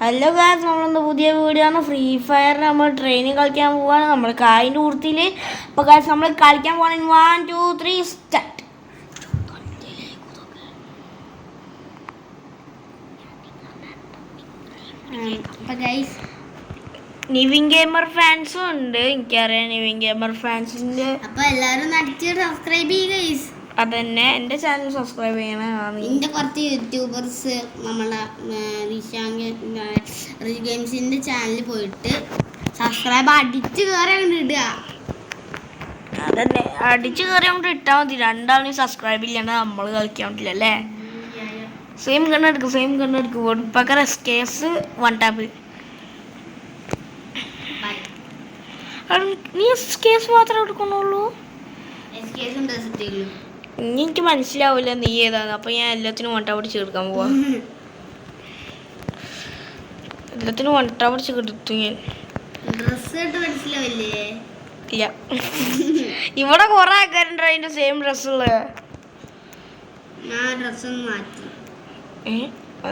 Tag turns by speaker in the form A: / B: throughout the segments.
A: Hello guys, നമ്മളിന്ന് പുതിയ video ആണ്. ഫ്രീ ഫയർ നമ്മൾ ട്രെയിനിങ് കളിക്കാൻ പോവാണ്. നമ്മൾ കായിൻ്റെ കൂട്ടത്തിൽ. അപ്പോൾ ഗായ്സ് നമ്മൾ കളിക്കാൻ പോകണമെങ്കിൽ 1 2 3 സ്റ്റാർട്ട്.
B: അപ്പോൾ ഗൈസ്
A: നിവിൻ ഗെയിമർ ഫാൻസും ഉണ്ട്. എനിക്കറിയാം നിവിൻ ഗെയിമർ ഫാൻസിൻ്റെ.
B: അപ്പോൾ എല്ലാവരും നടിച്ച് സബ്സ്ക്രൈബ് ചെയ്യുക ഗൈസ്.
A: അതന്നെ എൻ്റെ ചാനൽ സബ്സ്ക്രൈബ് ചെയ്യണം.
B: ഇതിൻ്റെ കുറച്ച് യൂട്യൂബേഴ്സ് നമ്മളെ വിശാങ് ഗെയിംസിൻ്റെ ചാനലിൽ പോയിട്ട് സബ്സ്ക്രൈബ് അടിച്ച് കയറി ഇടുക.
A: അതന്നെ അടിച്ച് കയറി കൊണ്ട് ഇട്ടാൽ മതി. രണ്ടാളും സബ്സ്ക്രൈബ് ഇല്ലാണ്ട് നമ്മൾ കളിക്കാൻ പറ്റില്ല അല്ലേ? സെയിം കണ്ണെടുക്കും വോട്ട്പക്കർ SKS 1 ടാപ്പ്. നീ SKS മാത്രമേ എടുക്കണുള്ളൂ? എനിക്ക് മനസ്സിലാവില്ല നീ ഏതാണ്. അപ്പൊ ഞാൻ എല്ലാത്തിനും 1 ടാപ്പ് അടിച്ച് എടുക്കാൻ പോവാ. എല്ലാത്തിനും 1 ടാപ്പ് അടിച്ച് എടുത്തു ഞാൻ. ഇല്ല, ഇവിടെ കുറെ ആൾക്കാരുണ്ട് അതിന്റെ സെയിം ഡ്രസ്സുള്ള.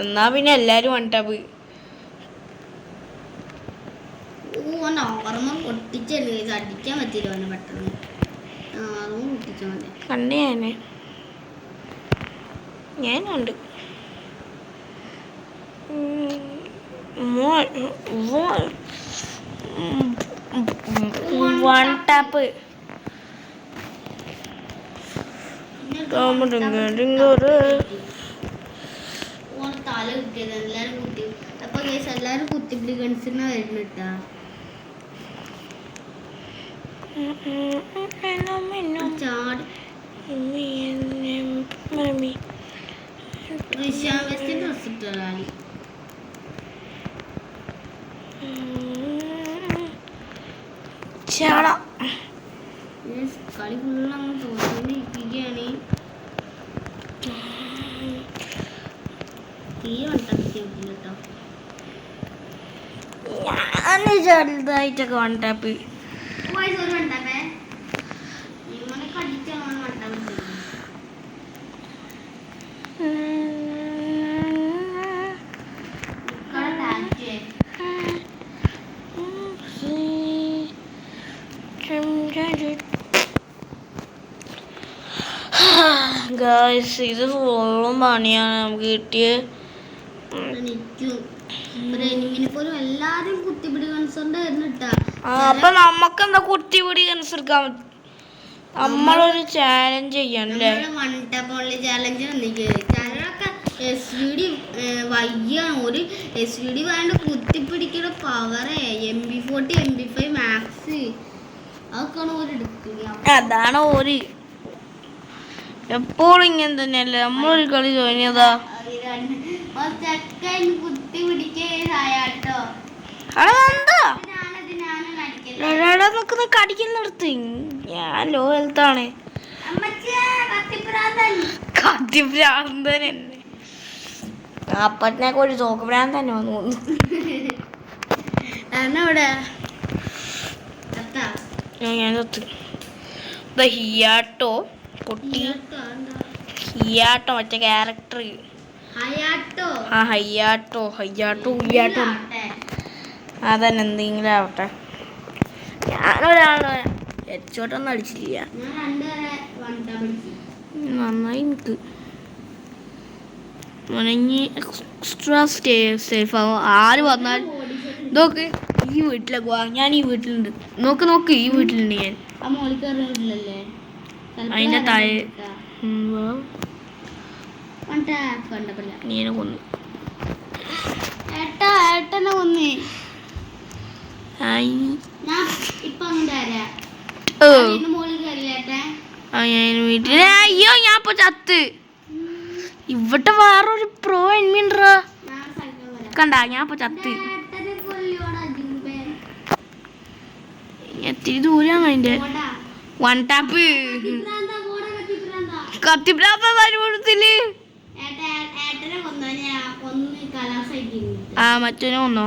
A: എന്നാ പിന്നെ എല്ലാരും 1 ടാപ്പ്.
B: അടിക്കാൻ പറ്റില്ല പെട്ടെന്ന്.
A: കണ്ടേ ഞാനുണ്ട്. വൺ ടാപ്പ്
B: തല കിട്ടിയത് എല്ലാരും കുത്തി. അപ്പൊ എല്ലാരും കുത്തിപ്പിടി ഗൺസിന് വരുന്നിട്ടാ. ചാടി ഡ്രസ് ഇട്ടാലി കളി ഫുള്ളങ്ങ് തോന്നിരിക്കുകയാണ്.
A: ഞാൻ ചെറുതായിട്ടൊക്കെ 1 ടാപ്പ്. ഗായ്സ്, ഇത് ഫുള്ളും പണിയാണ് നമുക്ക് കിട്ടിയത്. അപ്പൊ നമുക്കെന്താ കുത്തിപിടി ഗൺസ് എടുക്കാൻ? നമ്മളൊരു ചാലഞ്ച് ചെയ്യാനല്ലേ?
B: ഒരു SVD വേണ്ട കുത്തിപ്പിടിക്കുന്ന പവറേ MP40 MP5 മാക്സ് അതൊക്കെയാണ് ഓര് എടുക്കുക.
A: അതാണ് ഓര് എപ്പോഴും ഇങ്ങനെ തന്നെയല്ലേ? നമ്മളൊരു കളി തോന്നിയതാ കടിക്കുന്നിടത്ത്. ഞാൻ ലോ ഹെൽത്താണ്. കത്തിഭ്രാന്തൻ എന്നെ. അപ്പത്തിനൊക്കെ ഒരു തോക്ക് ഭ്രാന്തൻ തന്നെ വന്നു ഞാൻ തൊത്ത്. ഹിയാട്ടോ പൊട്ടി. ഹിയാട്ടോ മറ്റേ ക്യാരക്ടർ. ഹയ്യാട്ടോ അതന്നെ എന്തെങ്കിലും ആവട്ടെ. ഞാനൊരാളെ ഹെഡ്ഷോട്ടൊന്നും അടിച്ചില്ല. നന്നായി എനിക്ക് എക്സ്ട്രാ സേഫ് ആവും. ആര് വന്നാൽ നോക്ക് ഈ വീട്ടിലേക്ക് പോവാ. ഞാൻ ഈ വീട്ടിലുണ്ട്. നോക്ക് ഈ വീട്ടിലുണ്ട് ഞാൻ. അതിന്റെ താഴെ നീനെ കൊന്നു. വീട്ടില് അയ്യോ ഞാൻ ഇപ്പൊ ചത്ത്. ഇവിടെ വേറൊരു പ്രോ എന്മിണ്ടാ കണ്ട. ഞാൻ ഇപ്പൊ ചത്ത്. എത്തിരി ദൂരാണ് അതിന്റെ 1 ടാപ്പ്. കത്തിപ്രാന്ത തരുമ്പോഴത്തില് മറ്റോനെ കൊന്നോ?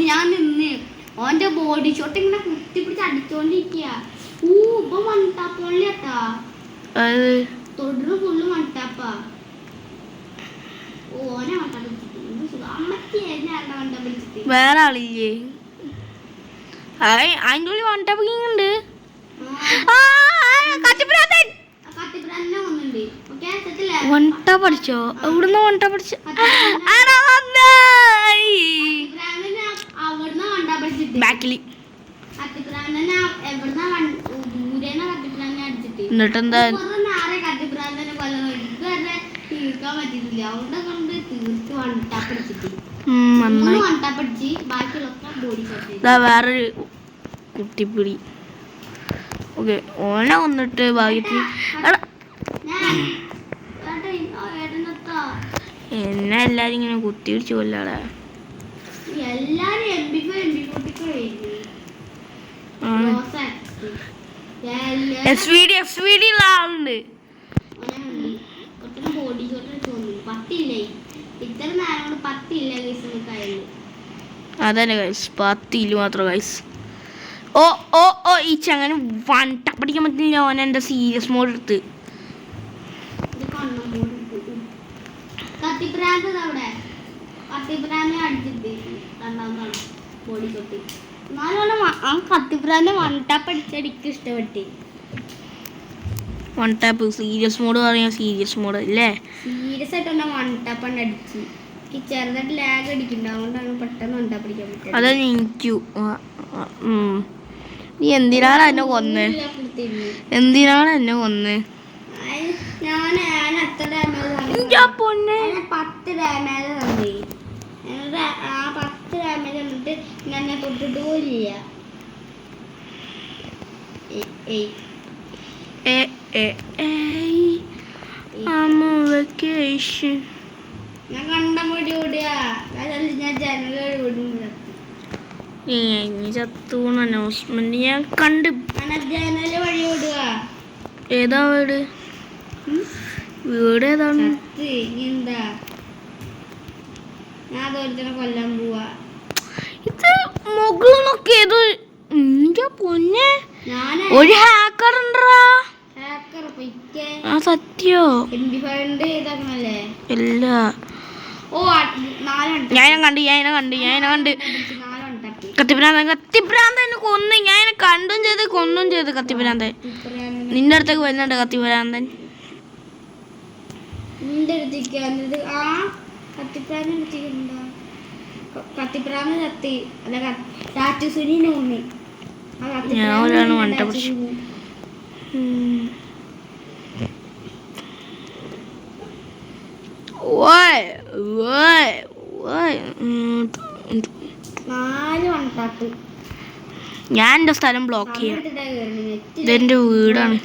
B: ഞാൻ നിന്ന് ഓന്റെ ബോഡി ഷോട്ട് ഇങ്ങനെ കുത്തിപ്പിടിച്ച് അടിച്ചോണ്ടിരിക്കുക. തൊടു ഫുള്ള് മട്ടാപ്പാ. ഓനെ മട്ടാ പിടിച്ചിട്ട് അമ്മക്ക് മട്ടാ പിടിച്ചിട്ട്
A: വേറെ ആളില്ലേ? അതിൻ്റെ ഉള്ളിൽ വണ്ടപ്പിക്കുന്നുണ്ട്. വണ്ട പഠിച്ചോ? എവിടുന്ന് വണ്ട പഠിച്ച? ബാക്കില് എന്നിട്ടെന്താ വേറൊരു കുട്ടിപ്പിടി. ഓക്കെ, ഓനെ വന്നിട്ട് ഭാഗ്യത്തിന് എന്നെ എല്ലാരും ഇങ്ങനെ കുത്തി പിടിച്ചു കൊല്ലാളെ. SVD ഉള്ള ആളുണ്ട്. അതന്നെ ഗൈസ്, 10 മാത്രം ഗൈസ്. ഓ ഓ ഓ ഈ ചങ്ങനെ വണ്ട പഠിക്കാൻ പറ്റില്ല. ഓൻ എൻ്റെ സീരിയസ് മോഡ് എടുത്ത്
B: ഇഷ്ടപ്പെട്ടി.
A: വൺ ടാപ്പ് സീരിയസ് മോഡ് പറയാ. സീരിയസ് മോഡ് അല്ലേ?
B: സീരിയസ് ആയിട്ട് വൺ ടാപ്പ് അടിച്ച് ചെറുതായിട്ട് ലാഗ് അടിക്കുന്നുണ്ട്. അതുകൊണ്ടാണ് പെട്ടെന്ന് വൺ ടാപ്പ് അടിക്കാൻ പറ്റും.
A: അതാ എനിക്ക് നീ എന്തിനാണ് എന്നെ കൊന്ന്? എന്തിനാണ് എന്നെ കൊന്ന്?
B: ഞാൻ അത്ര ഡാമേജ് 10 ഡാമേജ് തന്നേ. ആ 10 ഡാമേജ് തന്നിട്ട് ഞാൻ തൊട്ടിട്ട് പോലില്ല. ഞാൻ കണ്ട മുടി ഓടുക. ഞാൻ ജനൽ ഓടുന്നു.
A: ചത്തൂന്ന് അനൗൺസ്മെന്റ് ഞാൻ കണ്ട്.
B: ജനല് വഴി ഓടുക.
A: ഏതാ വീട്? വീട് ഏതാണ്?
B: എന്താ ഞാൻ അതോരത്തിനെ കൊല്ലാൻ പോവാ.
A: ഇത് മുകളിൽ ഏതോ പൊന്നെ ഒരു ഹാക്കർ ഉണ്ടോ? ആ സത്യോ? ഇല്ല, ഞാനെ കണ്ട് കത്തിഭ്രാന്തൻ കൊന്ന്. ഞാൻ കണ്ടും ചെയ്ത് കൊന്നും ചെയ്ത് കത്തിഭ്രാന്തൻ. നിന്റെ അടുത്തേക്ക് വരുന്നുണ്ട് കത്തിഭ്രാന്തൻ. ഞാൻ ഒരാള് വണ്ട പിടിച്ചു. ഞാൻ എന്റെ സ്ഥലം ബ്ലോക്ക് ചെയ്യാം. ഇതെന്റെ വീടാണ്.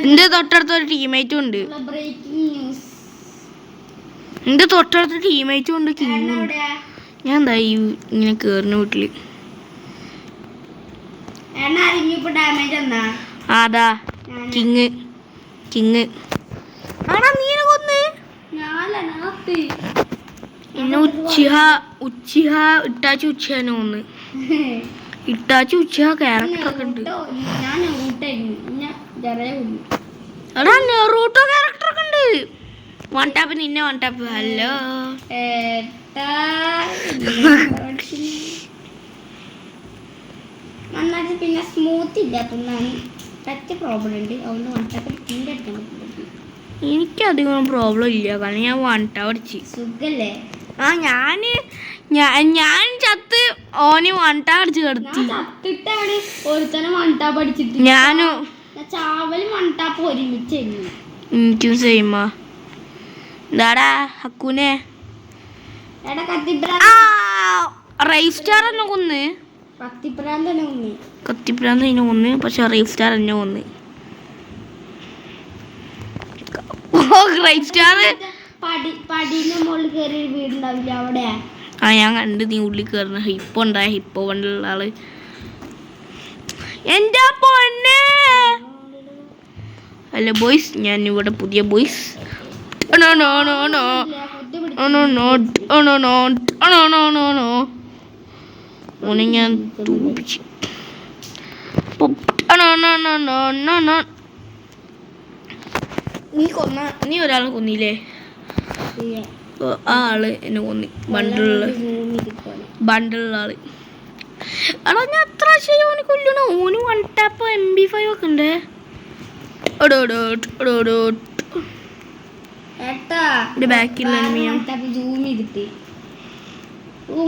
A: എന്റെ തൊട്ടടുത്തൊരു ടീമേറ്റും ഉണ്ട്. എന്റെ തൊട്ടടുത്ത് ടീമേറ്റും ഉണ്ട്. ഞാൻ എന്താ ഈ ഇങ്ങനെ കേറുന്ന വീട്ടില്. അതാ കിങ് ആടാ. നീനെ കൊന്ന് എന്നെ ഇട്ടാച്ചി ഉച്ചനെ കൊന്ന്. ഇട്ടാച്ചി ഉച്ച ക്യാരക്ടർ ഒക്കെ ഉണ്ട്. എടാ നെറൂട്ടോ ക്യാരക്ടർ ഒക്കെ ഉണ്ട്. വൺ ടാപ്പ് നിന്നെ വൺ ടാപ്പ്. ഹലോ
B: നന്നായിട്ട് പിന്നെ സ്മൂത്ത് ഇല്ലാത്തതാണ് ടച്ച് പ്രോബ്ലം ഉണ്ട്. അതുകൊണ്ട് വൺ ടാപ്പ് അടിക്കാൻ പറ്റില്ല.
A: എനിക്കധികം പ്രോബ്ലം ഇല്ല, കാരണം ഞാൻ വൺ ടാപ്പ് അടിച്ച്
B: സുഖല്ലേ.
A: ആ ഞാൻ ചത്ത് ഓന് വൺ ടാപ്പ് അടിച്ച് കിടത്തി.
B: ചത്തിട്ടാണ് ഒരുത്തനെ വൺ ടാപ്പ് അടിച്ചിട്ട്.
A: ഞാനും
B: ചാവലും വൺ ടാപ്പ് ഒരുമിച്ചായിരുന്നു.
A: എനിക്കും സെയിമാ. എന്താടാ ഹക്കുനെ? റൈഫ് സ്റ്റാർ എന്നെ കൊന്ന്. കത്തിപ്രാന്ത് എന്നെ കൊന്ന്. പക്ഷെ റൈഫ് സ്റ്റാർ എന്നെ കൊന്ന്. റൈഫ് സ്റ്റാർ
B: വീടുണ്ടാവില്ല അവിടെ.
A: ആ ഞാൻ കണ്ട് നീ ഉള്ളിൽ കയറുന്ന ഹിപ്പോ ഉണ്ടായ ഹിപ്പോ പണ്ടുള്ള ആള്. എന്റെ പൊന്നെ അല്ല ബോയ്സ്, ഞാൻ ഇവിടെ പുതിയ ബോയ്സ്. ഓനെ ഞാൻ തൂപ്പിച്ച്. നീ ഒരാളെ കൊന്നില്ലേ? ആ ആള് എന്നെ കൊന്നി. ബണ്ടിലുള്ള ആള്. എടാ ഞാൻ എത്ര ശരി ഓന് കൊല്ലണ? ഓന് 1 ടാപ്പ് MP5 ഒക്കെ ഉണ്ട്. ബാക്കിലുള്ള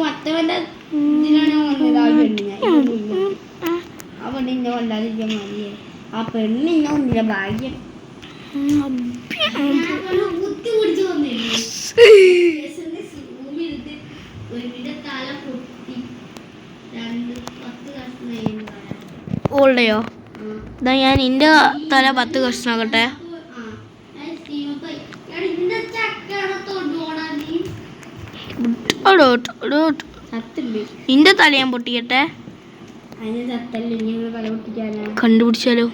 B: മറ്റവന്റെ ഇതിനാണ് വന്നത്. ആ പെണ്ണിനെ കൊല്ലാതിരിക്കാൻ മതിയേ. ആ പെണ്ണിനെ ഒന്നില്ല ഭാഗ്യം. കുത്തി പിടിച്ചു വന്നില്ലേ തല പൊട്ടി 10 കഷ്ണം.
A: ഓൾഡയോ? ഇതാ ഞാൻ നിന്റെ തല 10 കഷ്ണാകട്ടെ. നിന്റെ തല ഞാൻ പൊട്ടിക്കട്ടെ. കണ്ടുപിടിച്ചാലോ?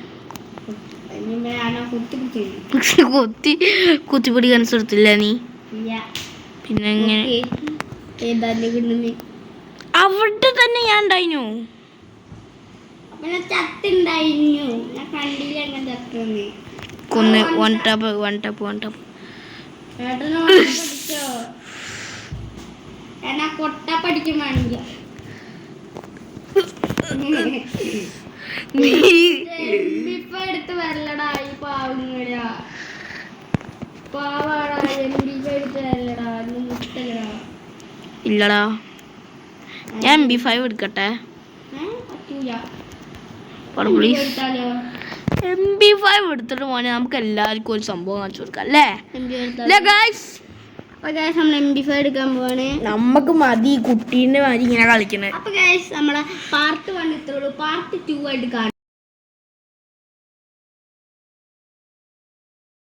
A: കുത്തിപ്പിടിക്കാൻ ശ്രദ്ധില്ല നീ. പിന്നെ എങ്ങനെ? അവിടെ തന്നെ ഞാൻ ഉണ്ടായിരുന്നു. കൊന്ന് 1 ടാപ്പ്.
B: കൊട്ട പഠിക്കും വേണമെങ്കിൽ എടുത്ത് വരലടാ ഈ പാവങ്ങളാ. പാവാടാ എടുത്ത് വരലടാ. മുട്ടലടാ.
A: ഇല്ലടാ ഞാൻ MP5 എടുക്കട്ടെ. MP5 എടുത്തിട്ട് മോനെ നമുക്ക് എല്ലാവർക്കും ഒരു സംഭവം കാണിച്ചു കൊടുക്കാം അല്ലേ?
B: MP5 എടുക്കാൻ പോവാണ്.
A: നമ്മക്ക് മതി കുട്ടീന്റെ മാതിരി ഇങ്ങനെ കളിക്കണേ.
B: അപ്പൊ ഗൈസ് നമ്മളെ പാർട്ട് 1 ഇത്രേ ഉള്ളൂ. പാർട്ട് 2 ആയിട്ട് കാണാം.